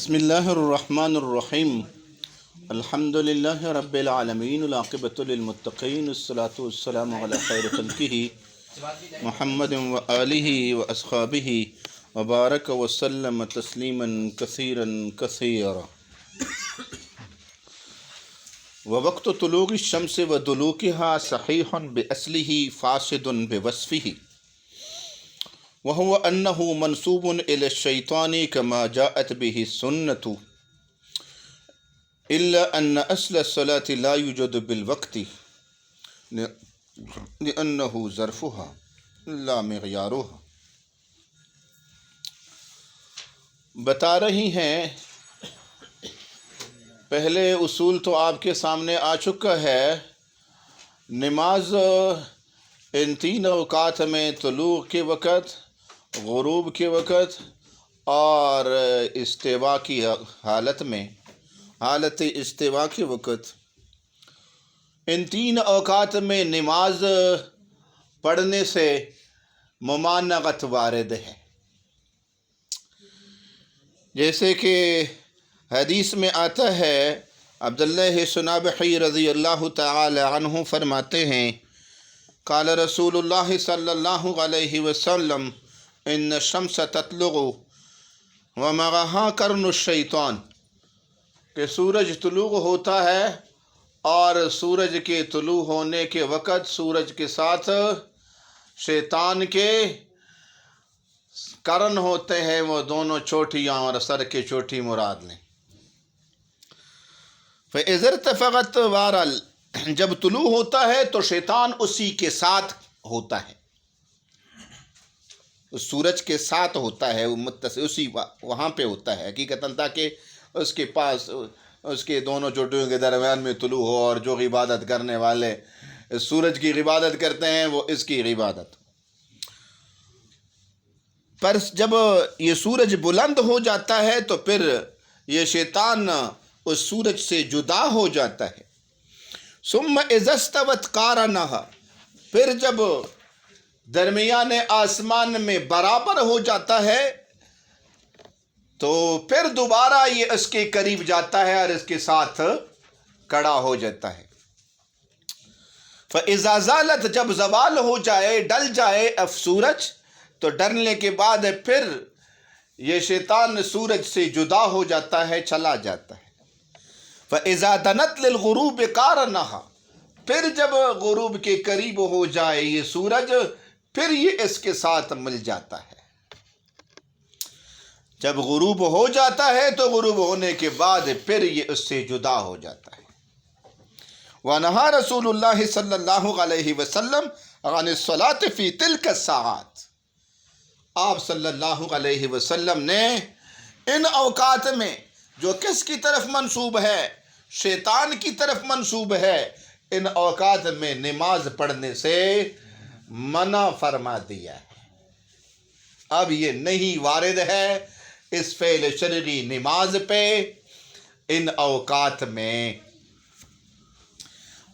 بسم اللہ الرحمن الرحیم الحمد للہ رب العالمین العاقبۃ للمتقین الصلاۃ والسلام علی خیر خلقہ محمد وآلہ واصحابہ وبارک وسلم تسلیما کثیرا کثیرا ووقت طلوع الشمس ودلوکها صحیح بأصلہ فاسد بوصفہ وهو أنه منسوب إلى الشيطان كما جاءت به السنة إلا أن أصل الصلاة لا يوجد بالوقت لأنه ظرفها لا معيارها۔ بتا رہی ہیں پہلے اصول تو آپ کے سامنے آ چکا ہے۔ نماز ان تین اوقات میں طلوع کے وقت، غروب کے وقت اور استوا کی حالت میں، حالت استوا کے وقت، ان تین اوقات میں نماز پڑھنے سے ممانعت وارد ہے۔ جیسے کہ حدیث میں آتا ہے، عبداللہ سنابحی رضی اللہ تعالی عنہ فرماتے ہیں، قال رسول اللہ صلی اللہ علیہ وسلم ان الشمس تطلع ومعها قرن الشیطان، کہ سورج طلوع ہوتا ہے اور سورج کے طلوع ہونے کے وقت سورج کے ساتھ شیطان کے قرن ہوتے ہیں، وہ دونوں چوٹیاں اور سر کے چوٹی مراد لیں۔ فَإِذَا ارْتَفَعَتْ وَارَ، جب طلوع ہوتا ہے تو شیطان اسی کے ساتھ ہوتا ہے، سورج کے ساتھ ہوتا ہے، اسی وہاں پہ ہوتا ہے حقیقتاً، تاکہ اس کے پاس، اس کے دونوں چوٹیوں کے درمیان میں طلوع ہو، اور جو عبادت کرنے والے سورج کی عبادت کرتے ہیں وہ اس کی عبادت پر جب یہ سورج بلند ہو جاتا ہے تو پھر یہ شیطان اس سورج سے جدا ہو جاتا ہے۔ ثم اذا استوت قارنها، پھر جب درمیان آسمان میں برابر ہو جاتا ہے تو پھر دوبارہ یہ اس کے قریب جاتا ہے اور اس کے ساتھ کڑا ہو جاتا ہے۔ فَإِذَا زَالَتْ، جب زوال ہو جائے، ڈل جائے اب سورج، تو ڈلنے کے بعد پھر یہ شیطان سورج سے جدا ہو جاتا ہے، چلا جاتا ہے۔ فَإِذَا دَنَتْ لِلْغُرُوبِ قَارَنَهَا، پھر جب غروب کے قریب ہو جائے یہ سورج، پھر یہ اس کے ساتھ مل جاتا ہے۔ جب غروب ہو جاتا ہے تو غروب ہونے کے بعد پھر یہ اس سے جدا ہو جاتا ہے۔ وَنَهَا رسول اللہ صلی اللہ علیہ وسلم عن الصلاة فی تلک الساعات، آپ صلی اللہ علیہ وسلم نے ان اوقات میں، جو کس کی طرف منسوب ہے؟ شیطان کی طرف منسوب ہے، ان اوقات میں نماز پڑھنے سے منع فرما دیا ہے۔ اب یہ نہیں وارد ہے اس فعل شرعی نماز پہ ان اوقات میں۔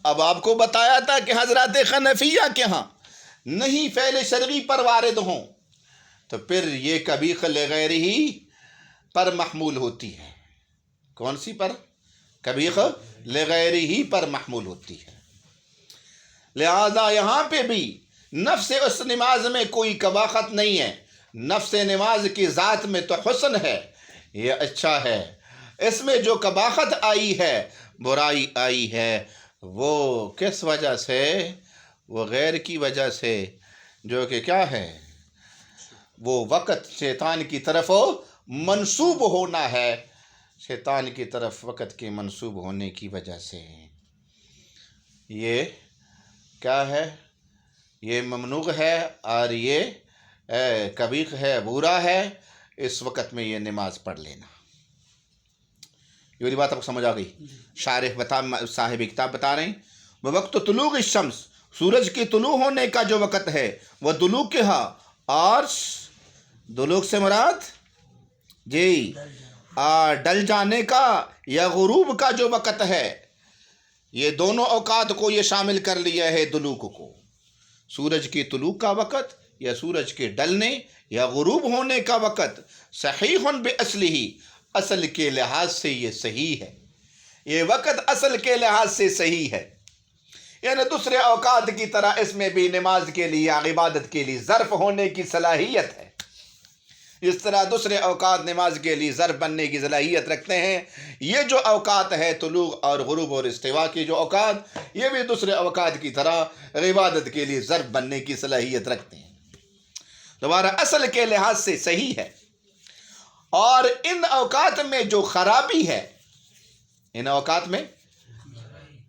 اب آپ کو بتایا تھا کہ حضرات حنفیہ کے ہاں نہیں فعل شرعی پر وارد ہوں تو پھر یہ قبیح لغیر ہی پر محمول ہوتی ہے۔ کون سی پر؟ قبیح لغیر ہی پر محمول ہوتی ہے۔ لہذا یہاں پہ بھی نفس اس نماز میں کوئی قباحت نہیں ہے، نفس نماز کی ذات میں تو حسن ہے، یہ اچھا ہے۔ اس میں جو قباحت آئی ہے، برائی آئی ہے، وہ کس وجہ سے؟ وہ غیر کی وجہ سے، جو کہ کیا ہے؟ وہ وقت شیطان کی طرف منسوب ہونا ہے، شیطان کی طرف وقت کے منسوب ہونے کی وجہ سے یہ کیا ہے؟ یہ ممنوع ہے اور یہ قبیح ہے، برا ہے، اس وقت میں یہ نماز پڑھ لینا۔ یہ والی بات آپ کو سمجھ آ گئی؟ شارح صاحب کتاب بتا رہے ہیں، وقت طلوع الشمس، سورج کے طلوع ہونے کا جو وقت ہے، وہ دلوکہا، اور دلوک سے مراد جی ڈل جانے کا یا غروب کا جو وقت ہے، یہ دونوں اوقات کو یہ شامل کر لیا ہے دلوک کو۔ سورج کے طلوع کا وقت یا سورج کے ڈلنے یا غروب ہونے کا وقت صحیح بأصلہ، اصل کے لحاظ سے یہ صحیح ہے، یہ وقت اصل کے لحاظ سے صحیح ہے، یعنی دوسرے اوقات کی طرح اس میں بھی نماز کے لیے یا عبادت کے لیے ظرف ہونے کی صلاحیت ہے۔ اس طرح دوسرے اوقات نماز کے لیے ظرف بننے کی صلاحیت رکھتے ہیں، یہ جو اوقات ہے طلوع اور غروب اور استوا کی جو اوقات، یہ بھی دوسرے اوقات کی طرح عبادت کے لیے ظرف بننے کی صلاحیت رکھتے ہیں۔ دوبارہ اصل کے لحاظ سے صحیح ہے، اور ان اوقات میں جو خرابی ہے، ان اوقات میں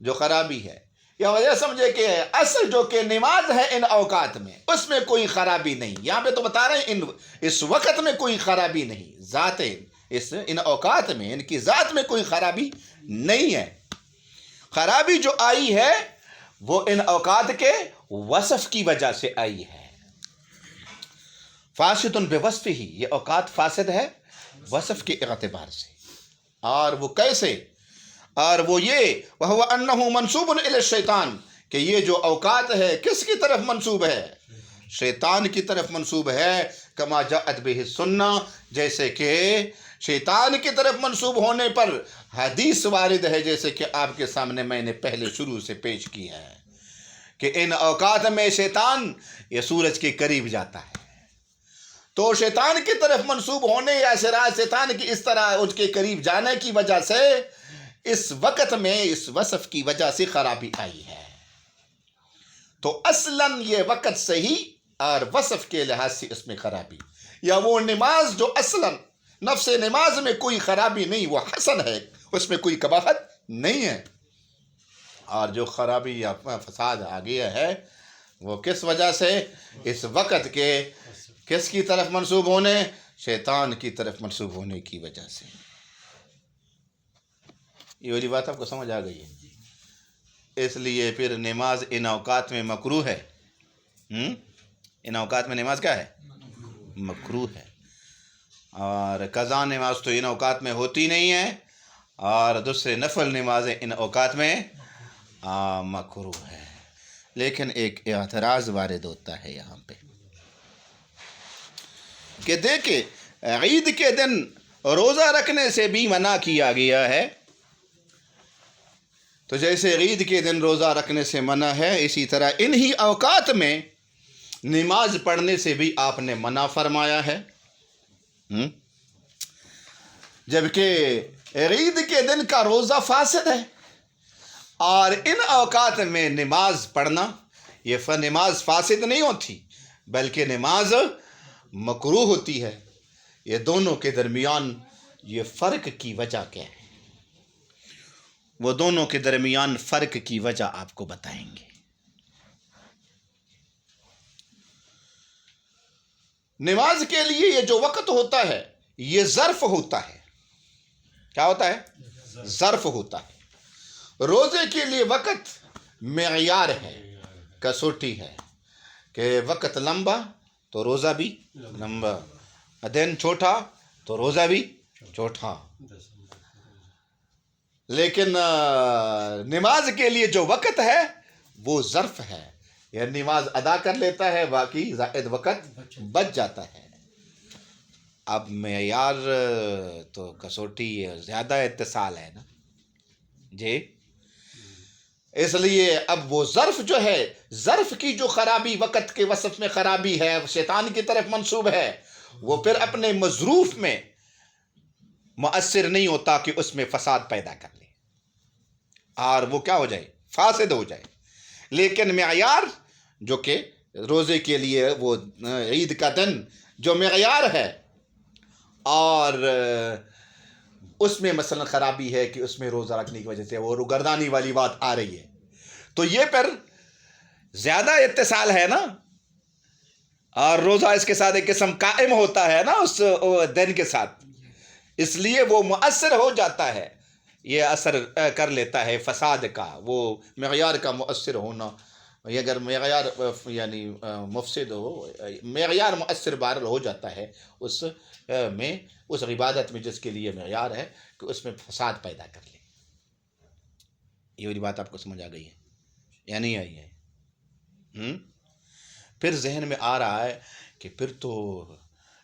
جو خرابی ہے، یا وجہ سمجھے کہ اصل جو کہ نماز ہے ان اوقات میں، اس میں کوئی خرابی نہیں۔ یہاں پہ تو بتا رہے ہیں اس وقت میں کوئی خرابی نہیں، ذات ان اوقات میں ان کی ذات میں کوئی خرابی نہیں ہے۔ خرابی جو آئی ہے وہ ان اوقات کے وصف کی وجہ سے آئی ہے۔ فاسد بوصف ہی، یہ اوقات فاسد ہے وصف کے اعتبار سے۔ اور وہ کیسے؟ اور وہ یہ وَهُوَ أَنَّهُ مَنْسُوبٌ إِلَى الشَّيْطَانِ، کہ یہ جو اوقات ہے کس کی طرف منسوب ہے؟ شیطان کی طرف منسوب ہے۔ کما جاءت بہ السنہ، جیسے کہ شیطان کی طرف منسوب ہونے پر حدیث وارد ہے، جیسے کہ آپ کے سامنے میں نے پہلے شروع سے پیش کی ہے کہ ان اوقات میں شیطان یہ سورج کے قریب جاتا ہے۔ تو شیطان کی طرف منسوب ہونے یا شیطان کی اس طرح ان کے قریب جانے کی وجہ سے اس وقت میں اس وصف کی وجہ سے خرابی آئی ہے۔ تو اصلاً یہ وقت صحیح اور وصف کے لحاظ سے اس میں خرابی، یا وہ نماز جو اصلاً نفس نماز میں کوئی خرابی نہیں، وہ حسن ہے، اس میں کوئی قباحت نہیں ہے، اور جو خرابی یا فساد آ گیا ہے وہ کس وجہ سے؟ اس وقت کے کس کی طرف منسوب ہونے؟ شیطان کی طرف منسوب ہونے کی وجہ سے۔ یہ والی بات آپ کو سمجھ آ گئی ہے؟ اس لیے پھر نماز ان اوقات میں مکروہ ہے۔ ان اوقات میں نماز کیا ہے؟ مکروہ ہے۔ اور قضا نماز تو ان اوقات میں ہوتی نہیں ہے، اور دوسرے نفل نمازیں ان اوقات میں مکروہ ہے۔ لیکن ایک اعتراض وارد ہوتا ہے یہاں پہ کہ دیکھیں، عید کے دن روزہ رکھنے سے بھی منع کیا گیا ہے، تو جیسے عید کے دن روزہ رکھنے سے منع ہے، اسی طرح انہی اوقات میں نماز پڑھنے سے بھی آپ نے منع فرمایا ہے۔ جبکہ عید کے دن کا روزہ فاسد ہے، اور ان اوقات میں نماز پڑھنا، یہ نماز فاسد نہیں ہوتی بلکہ نماز مکروہ ہوتی ہے۔ یہ دونوں کے درمیان یہ فرق کی وجہ کیا ہے؟ وہ دونوں کے درمیان فرق کی وجہ آپ کو بتائیں گے۔ نماز کے لیے یہ جو وقت ہوتا ہے یہ ظرف ہوتا ہے۔ کیا ہوتا ہے؟ ظرف ہوتا ہے۔ روزے کے لیے وقت معیار ہے، کسوٹی ہے، کہ وقت لمبا تو روزہ بھی لمبا، دن چھوٹا تو روزہ بھی چھوٹا۔ لیکن نماز کے لیے جو وقت ہے وہ ظرف ہے، یہ نماز ادا کر لیتا ہے، باقی زائد وقت بچ جاتا ہے۔ اب معیار تو کسوٹی زیادہ اتصال ہے نا جی، اس لیے اب وہ ظرف جو ہے، ظرف کی جو خرابی وقت کے وصف میں خرابی ہے، شیطان کی طرف منسوب ہے، وہ پھر اپنے مظروف میں مؤثر نہیں ہوتا کہ اس میں فساد پیدا کر لے اور وہ کیا ہو جائے؟ فاسد ہو جائے۔ لیکن معیار جو کہ روزے کے لیے وہ عید کا دن جو معیار ہے، اور اس میں مثلا خرابی ہے کہ اس میں روزہ رکھنے کی وجہ سے وہ روگردانی والی بات آ رہی ہے، تو یہ پر زیادہ اتصال ہے نا، اور روزہ اس کے ساتھ ایک قسم قائم ہوتا ہے نا اس دن کے ساتھ، اس لیے وہ مؤثر ہو جاتا ہے، یہ اثر کر لیتا ہے فساد کا، وہ معیار کا مؤثر ہونا۔ اگر معیار یعنی مفسد ہو، معیار مؤثر بہرحال ہو جاتا ہے اس میں، اس عبادت میں جس کے لیے معیار ہے کہ اس میں فساد پیدا کر لے۔ یہ والی بات آپ کو سمجھ آ گئی ہے یا نہیں آئی ہے؟ پھر ذہن میں آ رہا ہے کہ پھر تو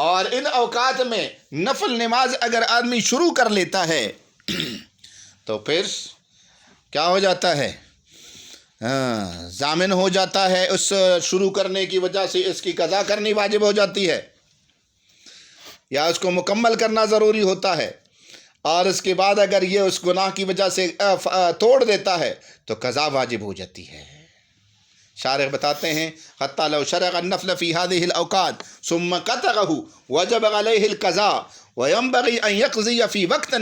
اور ان اوقات میں نفل نماز اگر آدمی شروع کر لیتا ہے تو پھر کیا ہو جاتا ہے؟ ضامن ہو جاتا ہے، اس شروع کرنے کی وجہ سے اس کی قضا کرنی واجب ہو جاتی ہے یا اس کو مکمل کرنا ضروری ہوتا ہے، اور اس کے بعد اگر یہ اس گناہ کی وجہ سے توڑ دیتا ہے تو قضا واجب ہو جاتی ہے۔ شارح بتاتے ہیں حتی لو شرع النفل فی هذه الاوقات ثم قطعه وجب علیہ القضاء وينبغي ان يقضي فی وقت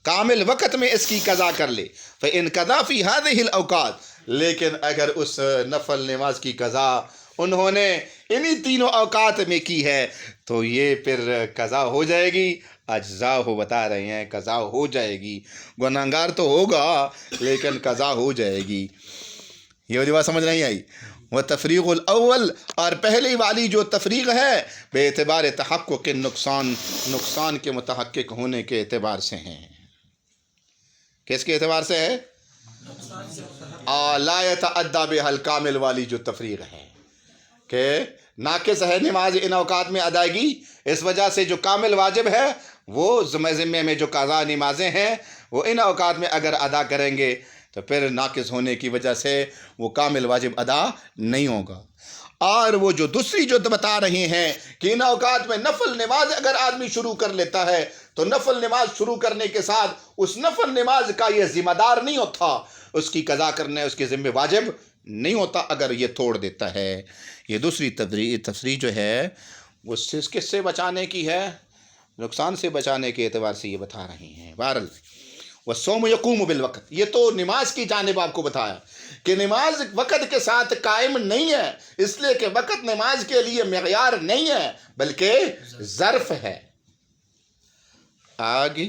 کامل وقت میں اس کی قضا کر لے، فإن قضى فی هذه الاوقات، لیکن اگر اس نفل نماز کی قضا انہوں نے انہی تینوں اوقات میں کی ہے تو یہ پھر قضا ہو جائے گی۔ اجزاء ہو بتا رہے ہیں قضا ہو جائے گی، گناہگار تو ہوگا لیکن قضا ہو جائے گی۔ یہ بات سمجھ نہیں آئی؟ وہ تفریق الاول، اور پہلی والی جو تفریق ہے بے اعتبار تحقق کے نقصان کے متحقق ہونے کے اعتبار سے ہیں۔ کس کے اعتبار سے ہے؟ لا يتعدى بها الکامل والی جو تفریق ہے کہ ناقص ہے نماز ان اوقات میں ادائیگی، اس وجہ سے جو کامل واجب ہے وہ ذمے میں جو قضا نمازیں ہیں وہ ان اوقات میں اگر ادا کریں گے تو پھر ناقص ہونے کی وجہ سے وہ کامل واجب ادا نہیں ہوگا۔ اور وہ جو دوسری جو بتا رہے ہیں کہ ان اوقات میں نفل نماز اگر آدمی شروع کر لیتا ہے تو نفل نماز شروع کرنے کے ساتھ اس نفل نماز کا یہ ذمہ دار نہیں ہوتا، اس کی قضا کرنا اس کے ذمہ واجب نہیں ہوتا اگر یہ توڑ دیتا ہے۔ یہ دوسری تفسیر جو ہے وہ کس سے بچانے کی ہے؟ نقصان سے بچانے کے اعتبار سے یہ بتا رہے ہیں۔ بہرحال والصوم یقوم بالوقت، یہ تو نماز کی جانب آپ کو بتایا کہ نماز وقت کے ساتھ قائم نہیں ہے، اس لیے کہ وقت نماز کے لیے معیار نہیں ہے بلکہ ظرف ہے۔ آگے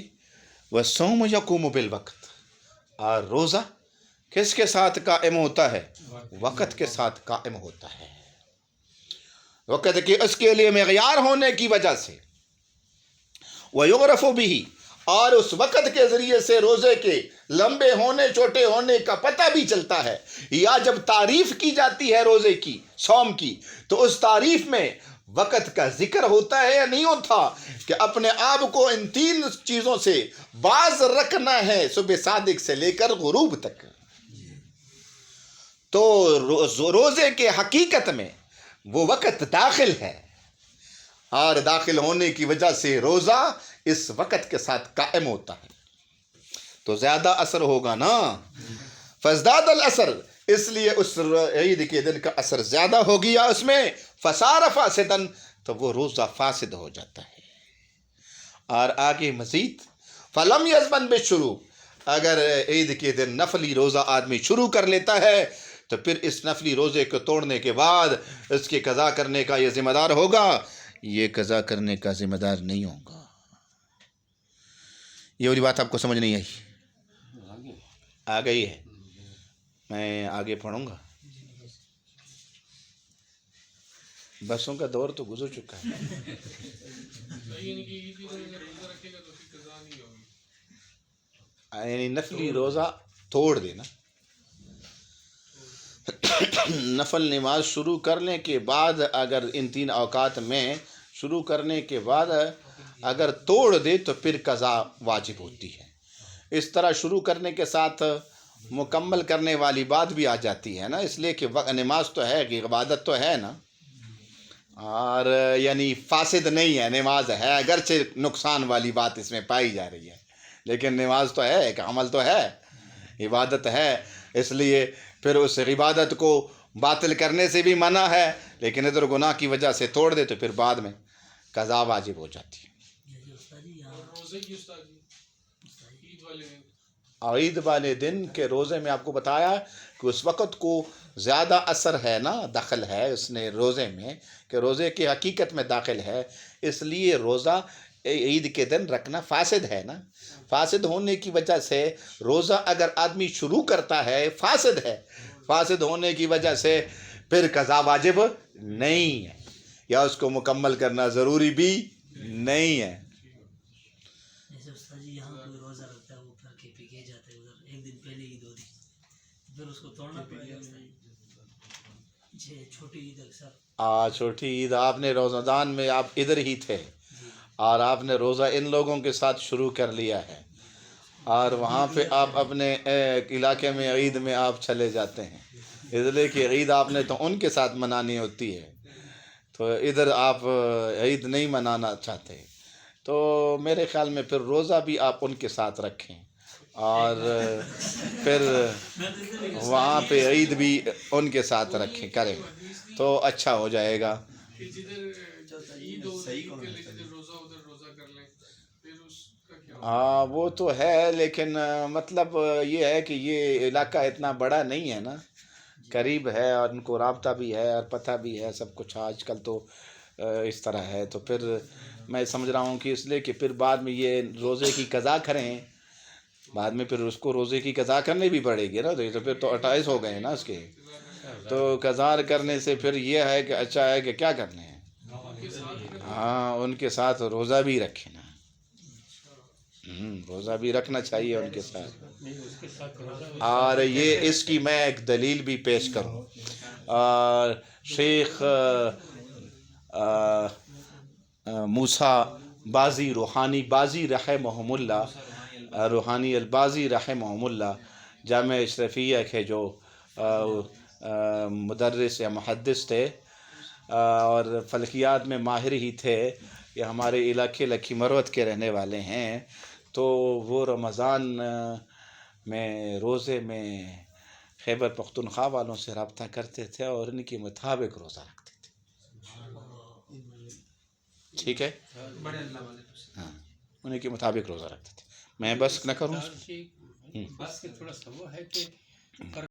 والصوم یقوم بالوقت، اور روزہ کس کے ساتھ قائم ہوتا ہے؟ وقت کے ساتھ قائم ہوتا ہے، وقت کے اس کے لیے معیار ہونے کی وجہ سے۔ وَيُغْرَفُ بِهِ، اور اس وقت کے ذریعے سے روزے کے لمبے ہونے چھوٹے ہونے کا پتہ بھی چلتا ہے، یا جب تعریف کی جاتی ہے روزے کی صوم کی تو اس تعریف میں وقت کا ذکر ہوتا ہے یا نہیں ہوتا کہ اپنے آپ کو ان تین چیزوں سے باز رکھنا ہے صبح صادق سے لے کر غروب تک۔ تو روزے کے حقیقت میں وہ وقت داخل ہے، اور داخل ہونے کی وجہ سے روزہ اس وقت کے ساتھ قائم ہوتا ہے تو زیادہ اثر ہوگا نا۔ فزداد الاثر، اس لیے اس عید کے دن کا اثر زیادہ ہو گیا اس میں، فصار فاسدن، تو وہ روزہ فاسد ہو جاتا ہے۔ اور آگے مزید فلم یزمن بالشروع، اگر عید کے دن نفلی روزہ آدمی شروع کر لیتا ہے تو پھر اس نفلی روزے کو توڑنے کے بعد اس کی قضا کرنے کا یہ ذمہ دار ہوگا، یہ قضا کرنے کا ذمہ دار نہیں ہوگا۔ یہ والی بات آپ کو سمجھ نہیں آئی؟ آ گئی ہے، میں آگے پڑھوں گا۔ بسوں کا دور تو گزر چکا ہے۔ یعنی نفلی روزہ توڑ دینا، نفل نماز شروع کرنے کے بعد اگر ان تین اوقات میں شروع کرنے کے بعد اگر توڑ دے تو پھر قضا واجب ہوتی ہے۔ اس طرح شروع کرنے کے ساتھ مکمل کرنے والی بات بھی آ جاتی ہے نا، اس لیے کہ نماز تو ہے کہ عبادت تو ہے نا، اور یعنی فاسد نہیں ہے، نماز ہے، اگرچہ نقصان والی بات اس میں پائی جا رہی ہے لیکن نماز تو ہے، ایک عمل تو ہے، عبادت ہے، اس لیے پھر اس عبادت کو باطل کرنے سے بھی منع ہے، لیکن ادھر گناہ کی وجہ سے توڑ دے تو پھر بعد میں قضا واجب ہو جاتی ہے۔ عید والے دن کے روزے میں آپ کو بتایا کہ اس وقت کو زیادہ اثر ہے نا، دخل ہے اس نے روزے میں کہ روزے کی حقیقت میں داخل ہے، اس لیے روزہ عید کے دن رکھنا فاسد ہے نا۔ فاسد ہونے کی وجہ سے روزہ اگر آدمی شروع کرتا ہے فاسد ہے، فاسد ہونے کی وجہ سے پھر قضا واجب نہیں ہے یا اس کو مکمل کرنا ضروری بھی نہیں ہے۔ جیسے استاد جی یہاں کوئی روزہ رکھتا ہے وہ پھر کے جاتا ہے ادھر ایک دن پہلے عید ہوتی پھر اس کو توڑنا پڑے گا استاد جی؟ چھوٹی عید اکثر چھوٹی عید آپ نے رمضان میں آپ ادھر ہی تھے جی اور آپ نے روزہ ان لوگوں کے ساتھ شروع کر لیا ہے اور وہاں پہ آپ اپنے علاقے میں عید میں آپ چلے جاتے ہیں، اس لیے کہ عید آپ نے تو ان کے ساتھ منانی ہوتی ہے، تو ادھر آپ عید نہیں منانا چاہتے، تو میرے خیال میں پھر روزہ بھی آپ ان کے ساتھ رکھیں اور پھر وہاں پہ عید بھی ان کے ساتھ رکھیں کریں تو اچھا ہو جائے گا۔ ہاں وہ تو ہے، لیکن مطلب یہ ہے کہ یہ علاقہ اتنا بڑا نہیں ہے نا، قریب ہے اور ان کو رابطہ بھی ہے اور پتہ بھی ہے سب کچھ، آج کل تو اس طرح ہے، تو پھر میں سمجھ رہا ہوں کہ اس لیے کہ پھر بعد میں یہ روزے کی قضا کریں، بعد میں پھر اس کو روزے کی قضا کرنی بھی پڑے گی نا، تو پھر تو 28 ہو گئے نا اس کے، تو قضا کرنے سے پھر یہ ہے کہ اچھا ہے کہ کیا کرنے ہیں، ہاں ان کے ساتھ روزہ بھی رکھیں نا، روزہ بھی رکھنا چاہیے ان کے ساتھ۔ اور یہ اس کی میں ایک دلیل بھی پیش کروں، شیخ موسیٰ بازی روحانی بازی رحمہم اللہ، روحانی البازی رحمہم اللہ، جامعہ اشرفیہ کے جو مدرس یا محدث تھے اور فلکیات میں ماہر ہی تھے، یہ ہمارے علاقے لکھی مروت کے رہنے والے ہیں، تو وہ رمضان میں روزے میں خیبر پختونخوا والوں سے رابطہ کرتے تھے اور ان کے مطابق روزہ رکھتے تھے، ٹھیک ہے، ہاں انہیں کے مطابق روزہ رکھتے تھے، میں بس نہ کروں